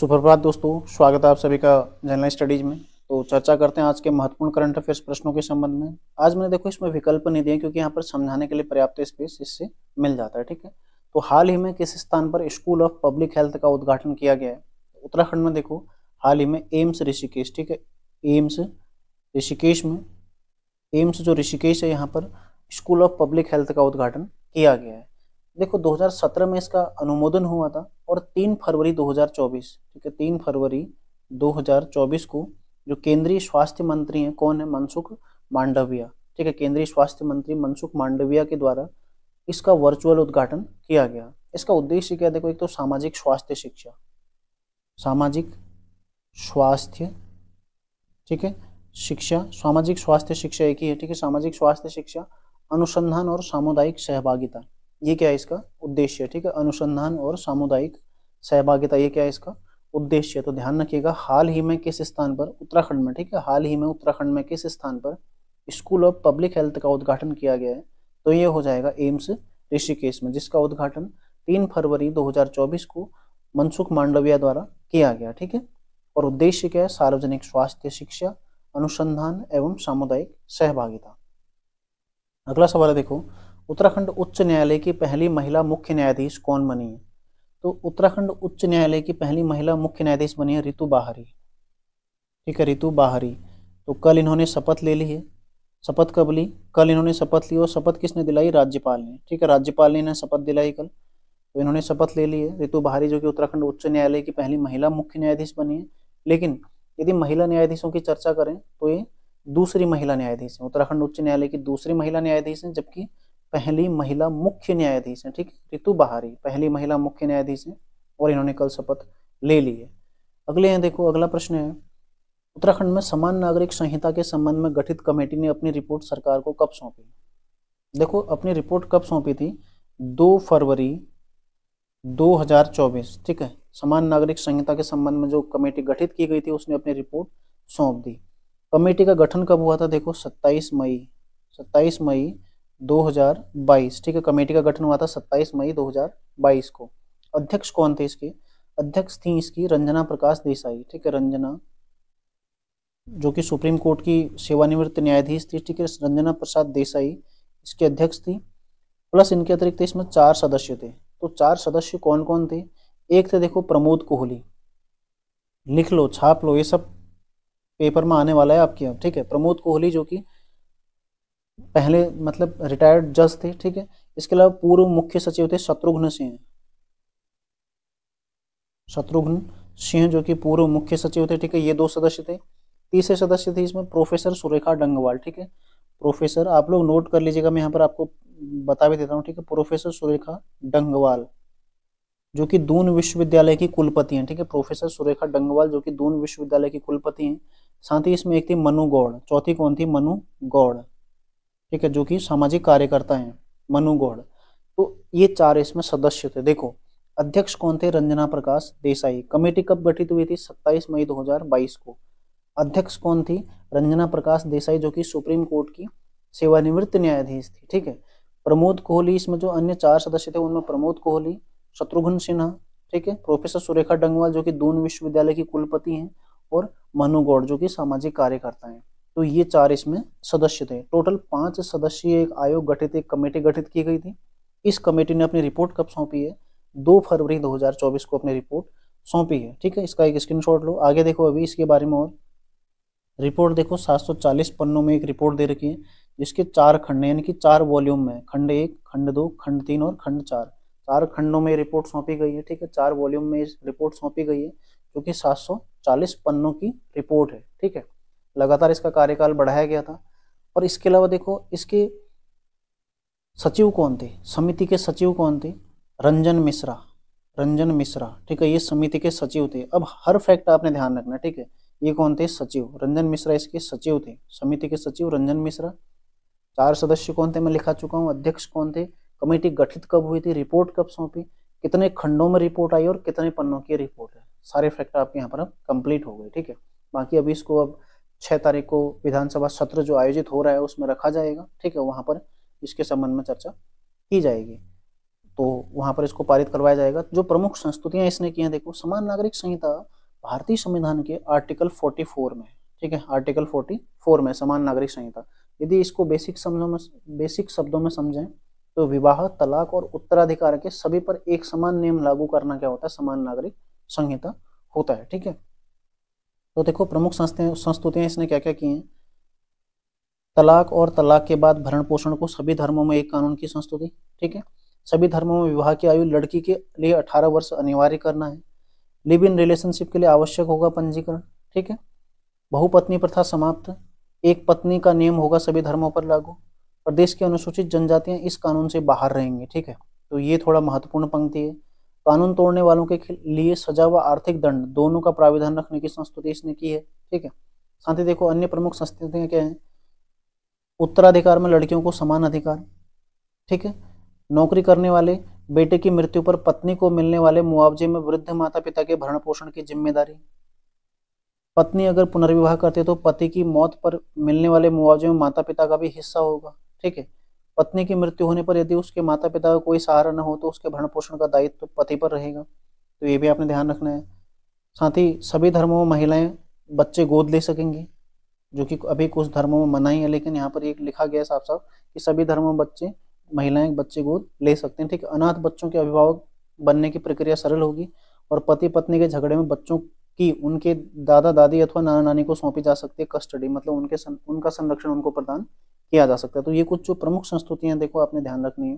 सुप्रभात दोस्तों, स्वागत है आप सभी का जनरल स्टडीज में। तो चर्चा करते हैं आज के महत्वपूर्ण करंट अफेयर्स प्रश्नों के संबंध में। आज मैंने देखो इसमें विकल्प नहीं दिए क्योंकि यहाँ पर समझाने के लिए पर्याप्त स्पेस इससे मिल जाता है। ठीक है, तो हाल ही में किस स्थान पर स्कूल ऑफ पब्लिक हेल्थ का उद्घाटन किया गया है? उत्तराखंड में देखो हाल ही में एम्स ऋषिकेश, ठीक है, एम्स ऋषिकेश में, एम्स जो ऋषिकेश है यहाँ पर स्कूल ऑफ पब्लिक हेल्थ का उद्घाटन किया गया है। देखो 2017 में इसका अनुमोदन हुआ था और 3 फरवरी 2024, ठीक है, 3 फरवरी 2024 को जो केंद्रीय स्वास्थ्य मंत्री हैं, कौन है? मनसुख मांडविया, ठीक है, केंद्रीय स्वास्थ्य मंत्री मनसुख मांडविया के द्वारा इसका वर्चुअल उद्घाटन किया गया। इसका उद्देश्य क्या? देखो एक तो सामाजिक स्वास्थ्य शिक्षा, सामाजिक स्वास्थ्य, ठीक है, शिक्षा, सामाजिक स्वास्थ्य शिक्षा एक ही है, ठीक है, सामाजिक स्वास्थ्य शिक्षा, अनुसंधान और सामुदायिक सहभागिता, ये क्या है इसका उद्देश्य, ठीक है, अनुसंधान और सामुदायिक सहभागिता, ये क्या है इसका उद्देश्य। तो ध्यान रखिएगा हाल ही में किस स्थान पर? उत्तराखंड में, ठीक है, हाल ही में उत्तराखंड में किस स्थान पर स्कूल ऑफ पब्लिक हेल्थ का उद्घाटन किया गया है? तो ये हो जाएगा एम्स ऋषिकेश में, जिसका उद्घाटन 3 फरवरी 2024 को मनसुख मांडविया द्वारा किया गया। ठीक है, और उद्देश्य क्या है? सार्वजनिक स्वास्थ्य शिक्षा, अनुसंधान एवं सामुदायिक सहभागिता। अगला सवाल है देखो, उत्तराखंड उच्च न्यायालय की पहली महिला मुख्य न्यायाधीश कौन बनी है? तो उत्तराखंड उच्च न्यायालय की पहली महिला मुख्य न्यायाधीश बनी है रितु बाहरी, ठीक है, रितु बाहरी। तो कल इन्होंने शपथ ले ली है। शपथ कब ली? कल इन्होंने शपथ ली, और शपथ किसने दिलाई? राज्यपाल ने, ठीक है, राज्यपाल ने इन्हें शपथ दिलाई कल। तो इन्होंने शपथ ले ली है रितु बाहरी, जो कि उत्तराखंड उच्च न्यायालय की पहली महिला मुख्य न्यायाधीश बनी है। लेकिन यदि महिला न्यायाधीशों की चर्चा करें तो ये दूसरी महिला न्यायाधीश है, उत्तराखंड उच्च न्यायालय की दूसरी महिला न्यायाधीश है, जबकि पहली महिला मुख्य न्यायाधीश है, ठीक है, रितु बाहरी पहली महिला मुख्य न्यायाधीश है और इन्होंने कल शपथ ले ली है। अगले हैं देखो, अगला प्रश्न है, उत्तराखंड में समान नागरिक संहिता के संबंध में गठित कमेटी ने अपनी रिपोर्ट सरकार को कब सौंपी? देखो अपनी रिपोर्ट कब सौंपी थी? 2 फरवरी 2024, ठीक है, समान नागरिक संहिता के संबंध में जो कमेटी गठित की गई थी उसने अपनी रिपोर्ट सौंप दी। कमेटी का गठन कब हुआ था? देखो 27 मई 2022, ठीक है, कमेटी का गठन हुआ था 27 मई 2022 को। अध्यक्ष कौन थे इसके? अध्यक्ष थी इसकी रंजना प्रकाश देसाई, ठीक है, रंजना, जो कि सुप्रीम कोर्ट की सेवानिवृत्त न्यायाधीश थी, ठीक है, रंजना प्रसाद देसाई इसके अध्यक्ष थी। प्लस इनके अतिरिक्त इसमें 4 सदस्य थे। तो 4 सदस्य कौन कौन थे? एक थे देखो प्रमोद कोहली, लिख लो, छाप लो, ये सब पेपर में आने वाला है आपके अब, ठीक है, प्रमोद कोहली जो कि पहले मतलब रिटायर्ड जज थे, ठीक है। इसके अलावा पूर्व मुख्य सचिव थे शत्रुघ्न सिंह, शत्रुघ्न सिंह जो कि पूर्व मुख्य सचिव थे, ठीक है, ये 2 सदस्य थे। तीसरे सदस्य थे इसमें प्रोफेसर सुरेखा डंगवाल, ठीक है, प्रोफेसर, आप लोग नोट कर लीजिएगा, मैं यहाँ पर आपको बता भी देता हूँ, ठीक है, प्रोफेसर सुरेखा डंगवाल जो कि दून विश्वविद्यालय की कुलपति हैं, ठीक है, प्रोफेसर सुरेखा डंगवाल जो कि दून विश्वविद्यालय की कुलपति हैं। साथ ही इसमें एक थी मनु गौड़, चौथी कौन थी? मनु गौड़, ठीक है, जो कि सामाजिक कार्यकर्ता हैं, मनु गौड़। तो ये 4 इसमें सदस्य थे। देखो अध्यक्ष कौन थे? रंजना प्रकाश देसाई। कमेटी कब गठित हुई थी? 27 मई 2022 को। अध्यक्ष कौन थी? रंजना प्रकाश देसाई जो कि सुप्रीम कोर्ट की सेवानिवृत्त न्यायाधीश थी, ठीक है। प्रमोद कोहली, इसमें जो अन्य 4 सदस्य थे उनमें प्रमोद कोहली, शत्रुघ्न सिन्हा, ठीक है, प्रोफेसर सुरेखा डंगवाल जो कि दून विश्वविद्यालय की कुलपति हैं, और मनु गौड़ जो कि सामाजिक कार्यकर्ता हैं। तो ये 4 इसमें सदस्य थे। टोटल 5 सदस्यीय एक आयोग गठित, एक कमेटी गठित की गई थी। इस कमेटी ने अपनी रिपोर्ट कब सौंपी है? 2 फरवरी 2024 को अपनी रिपोर्ट सौंपी है, ठीक है, इसका एक स्क्रीनशॉट लो। आगे देखो अभी इसके बारे में और रिपोर्ट देखो, 740 पन्नों में एक रिपोर्ट दे रखी है, जिसके 4 खंड यानी कि 4 वॉल्यूम में, खंड 1, खंड 2, खंड 3 और खंड 4, 4 खंडों में रिपोर्ट सौंपी गई है, ठीक है, 4 वॉल्यूम में रिपोर्ट सौंपी गई है, जो कि 740 पन्नों की रिपोर्ट है, ठीक है। लगातार इसका कार्यकाल बढ़ाया गया था। और इसके अलावा देखो इसके सचिव कौन थे? समिति के सचिव कौन थे? रंजन मिश्रा, रंजन मिश्रा, ठीक है, ये समिति के सचिव थे। अब हर फैक्ट आपने ध्यान रखना, ठीक है, ये कौन थे? सचिव, रंजन मिश्रा इसके सचिव थे, समिति के सचिव रंजन मिश्रा। 4 सदस्य कौन थे मैं लिखा चुका हूँ। अध्यक्ष कौन थे? कमेटी गठित कब हुई थी? रिपोर्ट कब सौंपी? कितने खंडों में रिपोर्ट आई और कितने पन्नों की रिपोर्ट है? सारे फैक्ट आपके यहाँ पर अब कंप्लीट हो गए, ठीक है। बाकी अभी इसको अब 6 तारीख को विधानसभा सत्र जो आयोजित हो रहा है उसमें रखा जाएगा, ठीक है, वहां पर इसके संबंध में चर्चा की जाएगी। तो वहां पर इसको पारित करवाया जाएगा। जो प्रमुख संस्तुतियां इसने की हैं, देखो समान नागरिक संहिता भारतीय संविधान के आर्टिकल 44 में, ठीक है, आर्टिकल 44 में समान नागरिक संहिता। यदि इसको बेसिक शब्दों में समझें तो विवाह, तलाक और उत्तराधिकार के सभी पर एक समान नियम लागू करना क्या होता है, समान नागरिक संहिता होता है, ठीक है। तो देखो प्रमुख संस्तुतियां इसने क्या क्या की हैं। तलाक और तलाक के बाद भरण पोषण को सभी धर्मों में एक कानून की संस्तुति, ठीक है। सभी धर्मों में विवाह की आयु लड़की के लिए 18 वर्ष अनिवार्य करना है। लिव इन रिलेशनशिप के लिए आवश्यक होगा पंजीकरण, ठीक है। बहुपत्नी प्रथा समाप्त, एक पत्नी का नियम होगा सभी धर्मों पर लागू। प्रदेश की अनुसूचित जनजातियां इस कानून से बाहर रहेंगी, ठीक है। तो ये थोड़ा महत्वपूर्ण पंक्ति है। कानून तोड़ने वालों के लिए सजा व आर्थिक दंड दोनों का प्राविधान रखने की संस्तुति इसने की है, ठीक है। साथ ही देखो अन्य प्रमुख संस्तुतियां क्या है। उत्तराधिकार में लड़कियों को समान अधिकार, ठीक है। नौकरी करने वाले बेटे की मृत्यु पर पत्नी को मिलने वाले मुआवजे में वृद्ध माता पिता के भरण पोषण की जिम्मेदारी। पत्नी अगर पुनर्विवाह करते तो पति की मौत पर मिलने वाले मुआवजे में माता पिता का भी हिस्सा होगा, ठीक है। पत्नी की मृत्यु होने पर यदि उसके माता पिता का कोई सहारा न हो तो उसके भरण पोषण का दायित्व तो पति पर रहेगा, तो ये भी आपने ध्यान रखना है। साथ ही सभी धर्मों में महिलाएं बच्चे गोद ले सकेंगी, जो कि अभी कुछ धर्मों में मना ही है, लेकिन यहाँ पर एक लिखा गया साफ साफ कि सभी धर्मों में महिलाएं बच्चे गोद ले सकते हैं, ठीक है। अनाथ बच्चों के अभिभावक बनने की प्रक्रिया सरल होगी और पति पत्नी के झगड़े में बच्चों की उनके दादा दादी अथवा नाना नानी को सौंपी जा सकती है कस्टडी, मतलब उनका संरक्षण उनको प्रदान किया जा सकता है। तो ये कुछ जो प्रमुख संस्तुतियां देखो आपने ध्यान रखनी है।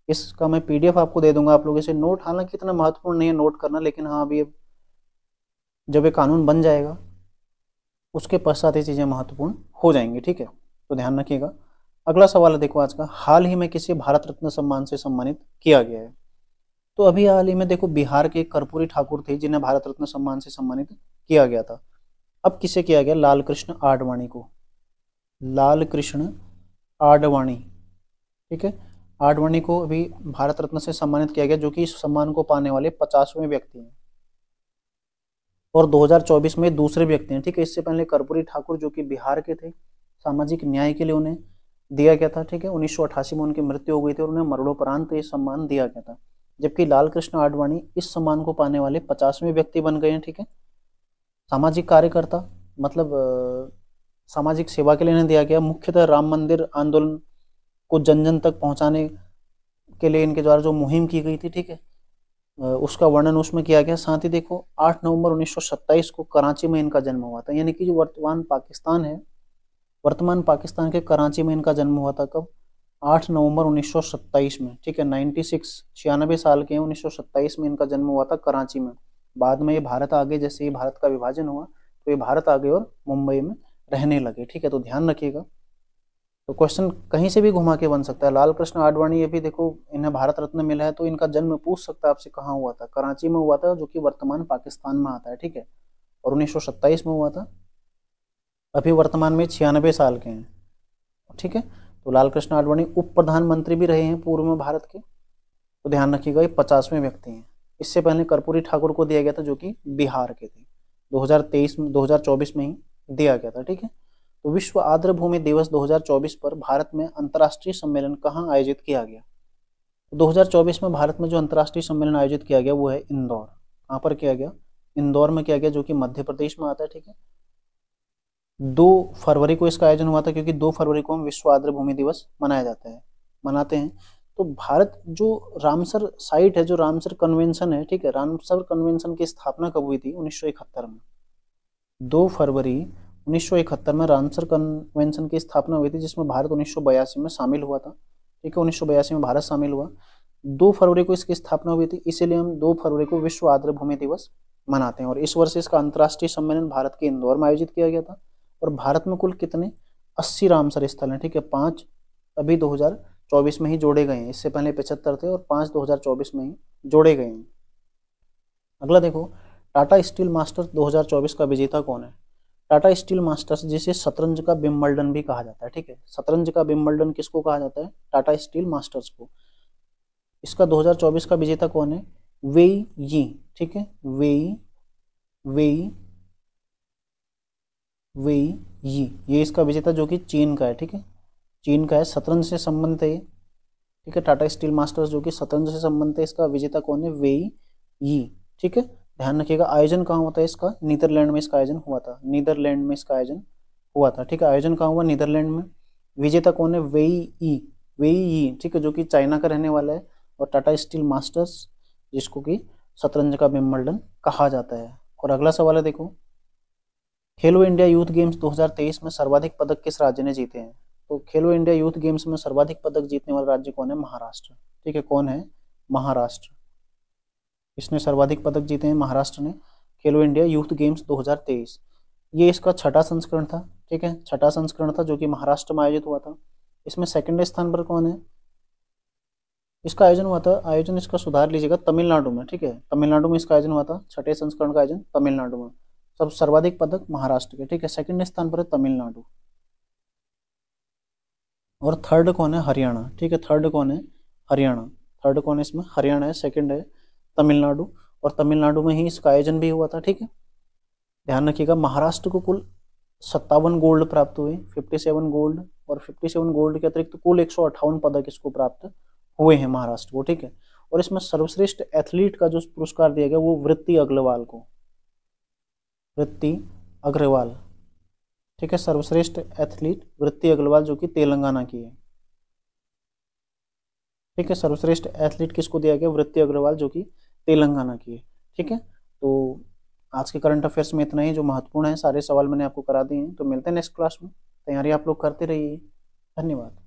इसका मैं पीडीएफ आपको दे दूंगा, आप लोग इसे नोट, हालांकि इतना महत्वपूर्ण नहीं है नोट करना, लेकिन हाँ अभी जब ये कानून बन जाएगा उसके पश्चात ये चीजें महत्वपूर्ण हो जाएंगी, ठीक है। तो ध्यान रखिएगा। अगला सवाल है देखो आज का, हाल ही में किसे भारत रत्न सम्मान से सम्मानित किया गया है। तो अभी हाल ही में देखो बिहार के कर्पूरी ठाकुर थे जिन्हें भारत रत्न सम्मान से सम्मानित किया गया था। अब किसे किया गया, लाल कृष्ण आडवाणी को, लाल कृष्ण आडवाणी, ठीक है। आडवाणी को अभी भारत रत्न से सम्मानित किया गया, जो कि इस सम्मान को पाने वाले 50वें व्यक्ति हैं और 2024 में दूसरे व्यक्ति हैं, ठीक है। इससे पहले कर्पूरी ठाकुर जो कि बिहार के थे, सामाजिक न्याय के लिए उन्हें दिया गया था, ठीक है। 1988 में उनकी मृत्यु हो गई थी और उन्हें मरणोपरांत ये सम्मान दिया गया था, जबकि लाल कृष्ण आडवाणी इस सम्मान को पाने वाले 50वें व्यक्ति बन गए हैं, ठीक है। सामाजिक कार्यकर्ता, मतलब सामाजिक सेवा के लिए इन्हें दिया गया। मुख्यतः राम मंदिर आंदोलन को जन जन तक पहुंचाने के लिए इनके द्वारा जो मुहिम की गई थी, ठीक है, उसका वर्णन उसमें किया गया। साथ ही देखो 8 नवंबर 1927 को कराची में इनका जन्म हुआ था, यानी कि जो वर्तमान पाकिस्तान है, वर्तमान पाकिस्तान के कराची में इनका जन्म हुआ था। कब, 8 नवंबर 1927 में, ठीक है। 96 साल के हैं, 1927 में इनका जन्म हुआ था कराची में। बाद में ये भारत आ गए, जैसे ही भारत का विभाजन हुआ तो ये भारत आ गए और मुंबई में रहने लगे, ठीक है। तो ध्यान रखिएगा। तो क्वेश्चन कहीं से भी घुमा के बन सकता है। लाल कृष्ण आडवाणी, ये भी देखो इन्हें भारत रत्न मिला है, तो इनका जन्म पूछ सकता है आपसे कहाँ हुआ था, कराची में हुआ था, जो कि वर्तमान पाकिस्तान में आता है, ठीक है। और 1927 में हुआ था। अभी वर्तमान में 96 साल के हैं, ठीक है। तो लाल कृष्ण आडवाणी उप प्रधानमंत्री भी रहे हैं पूर्व में भारत के। तो ध्यान रखिएगा, ये 50वें व्यक्ति हैं। इससे पहले कर्पूरी ठाकुर को दिया गया था, जो कि बिहार के थे। 2024 में ही दिया गया था, ठीक है। तो विश्व आर्द्र भूमि दिवस 2024 पर भारत में अंतर्राष्ट्रीय सम्मेलन कहाँ आयोजित किया गया। 2024 में भारत में जो अंतर्राष्ट्रीय सम्मेलन आयोजित किया गया वो है इंदौर। कहाँ पर किया गया, इंदौर में किया गया, जो कि मध्य प्रदेश में आता है, ठीक है। 2 फरवरी को इसका आयोजन हुआ था, क्योंकि 2 फरवरी को हम विश्व आर्द्र भूमि दिवस मनाते हैं। तो भारत जो रामसर साइट है, जो रामसर कन्वेंशन है, ठीक है, रामसर कन्वेंशन की स्थापना कब हुई थी, 1971 में। 2 फरवरी 1971 में रामसर कन्वेंशन की स्थापना हुई थी, जिसमें भारत 1982 में शामिल हुआ था, ठीक है। 1982 में भारत शामिल हुआ। 2 फरवरी को इसकी स्थापना हुई थी, इसीलिए हम 2 फरवरी को विश्व आर्द्र भूमि दिवस मनाते हैं। और इस वर्ष इसका अंतर्राष्ट्रीय सम्मेलन भारत के इंदौर में आयोजित किया गया था। और भारत में कुल कितने 80 रामसर स्थल हैं, ठीक है। 5 अभी 2024 में ही जोड़े गए हैं, इससे पहले 75 थे और 5 2024 में ही जोड़े गए हैं। अगला देखो, टाटा स्टील मास्टर्स 2024 का विजेता कौन है। टाटा स्टील मास्टर्स, जिसे शतरंज का विंबलडन भी कहा जाता है, ठीक है। शतरंज का विंबलडन किसको कहा जाता है, टाटा स्टील मास्टर्स को। इसका 2024 का विजेता कौन है, वेई यी, ठीक है। वेई यी, ये इसका विजेता, जो कि चीन का है, ठीक है, चीन का है। शतरंज से संबंधित है, ठीक है। टाटा स्टील मास्टर्स जो कि शतरंज से संबंधित है, इसका विजेता कौन है? वेई यी। ठीक है, ध्यान रखिएगा। आयोजन कहाँ होता है इसका? नीदरलैंड में इसका आयोजन हुआ था, नीदरलैंड में इसका आयोजन हुआ था। ठीक है, आयोजन कहाँ हुआ? नीदरलैंड में। विजेता कौन है? वेई यी, वेई यी, ठीक है, जो कि चाइना का रहने वाला है। और टाटा स्टील मास्टर्स जिसको कि शतरंज का विंबलडन कहा जाता है। और अगला सवाल है देखो, खेलो इंडिया यूथ गेम्स 2023 में सर्वाधिक पदक किस राज्य ने जीते हैं? तो खेलो इंडिया यूथ गेम्स में सर्वाधिक पदक जीतने वाला राज्य कौन है? महाराष्ट्र। ठीक है, कौन है? महाराष्ट्र। इसने सर्वाधिक पदक जीते हैं, महाराष्ट्र ने, खेलो इंडिया यूथ गेम्स 2023। ये इसका छठा संस्करण था। ठीक है, छठा संस्करण था जो कि महाराष्ट्र में आयोजित हुआ था। इसमें सेकंड स्थान पर कौन है? इसका आयोजन हुआ था, आयोजन इसका सुधार लीजिएगा, तमिलनाडु में। ठीक है, तमिलनाडु में इसका आयोजन हुआ था, छठे संस्करण का आयोजन तमिलनाडु में। सब सर्वाधिक पदक महाराष्ट्र के। ठीक है, सेकंड स्थान पर है तमिलनाडु। और थर्ड कौन है? हरियाणा। ठीक है, थर्ड कौन है? हरियाणा। थर्ड कौन है इसमें? हरियाणा है। सेकंड है तमिलनाडु, और तमिलनाडु में ही इसका आयोजन भी हुआ था। ठीक है, ध्यान रखिएगा। महाराष्ट्र को कुल 57 गोल्ड प्राप्त हुए, 57 गोल्ड, और 57 गोल्ड के अतिरिक्त कुल 158 पदक इसको प्राप्त हुए हैं महाराष्ट्र को। ठीक है, और इसमें सर्वश्रेष्ठ एथलीट का जो पुरस्कार दिया गया वो वृत्ति अग्रवाल को, वृत्ति अग्रवाल। ठीक है, सर्वश्रेष्ठ एथलीट वृत्ति अग्रवाल जो कि तेलंगाना की है। ठीक है, सर्वश्रेष्ठ एथलीट किसको दिया गया? वृत्ति अग्रवाल जो कि तेलंगाना की है। ठीक है, तो आज के करंट अफेयर्स में इतना ही जो महत्वपूर्ण है, सारे सवाल मैंने आपको करा दिए हैं। तो मिलते हैं नेक्स्ट क्लास में, तैयारी आप लोग करते रहिए। धन्यवाद।